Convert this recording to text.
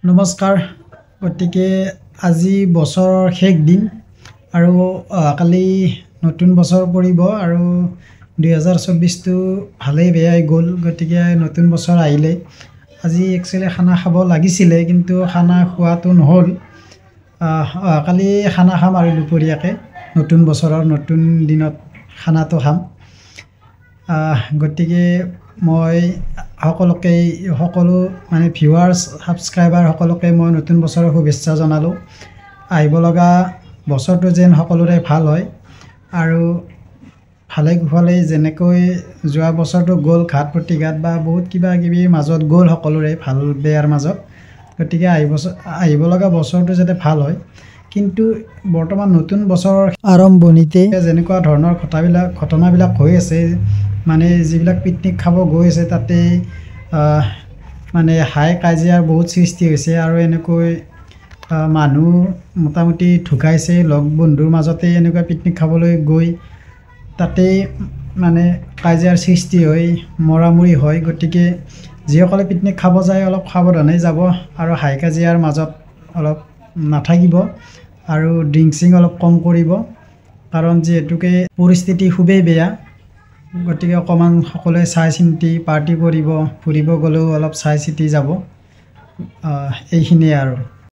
নমস্কাৰ গতিকে আজি বছৰৰ শেষ দিন আৰু কালি নতুন বছৰ পৰিব আৰু 2024 টো ভালেই বেয়াই গ'ল গতিকে নতুন বছৰ আহিলে আজি একচুয়ালি খানা খাব লাগিছিলে কিন্তু খানা খোৱাটো নহল কালি খানা খাম আৰু দুপৰীয়াকে নতুন বছৰৰ নতুন দিনত খানাটো খাম গতিকে মই সকলো মানে ভিউৱাৰ্স সাবস্ক্ৰাইবাৰ সকলোকে মই নতুন বছৰৰ শুভেচ্ছা জনালো আহিব লগা বছৰটো যেন সকলোৰে ভাল হয় আৰু ভালে কুশলে যেনেকৈ যোৱা বছৰটো গ'ল ঘাট প্ৰতিঘাত বা বহুত কিবা কিবি মাজত গ'ল সকলোৰে ভাল বেয়াৰ মাজত গতিকে আহিব লগা বছৰটো যাতে ভাল হয় কিন্তু বৰ্তমান নতুন বছৰৰ আৰম্ভণিতে যেনেকুৱা ধৰণৰ ঘটনাবিলাক হৈ আছে মানে যিবিলাক পিকনিক খাব গৈ আছে তাতে মানে হাই কাজিয়াৰ বহুত সৃষ্টি হৈছে আৰু এনেকৈ মানুহ মোটামুটি ঢুকাইছে লগ বন্ধুৰ মাজতে এনেকুৱা পিকনিক খাবলৈ গৈ তাতে মানে কাজিয়াৰ সৃষ্টি হৈ মৰামৰি হয় গতিকে যিসকলে পিকনিক খাব যায় অলপ সাৱধানে যাব আৰু হাই কাজিয়াৰ মাজত অলপ নাথাকিব আৰু ড্ৰিংকছিং অলপ কম কৰিব কাৰণ যেহেতুকে পৰিস্থিতি খুবেই বেয়া গতিকে অকমান সকলোৱে চাই চিন্তি পাৰ্টি কৰিব ফুৰিব গ'লেও অলপ চাই চিতি যাব এইখিনিয়ে আৰু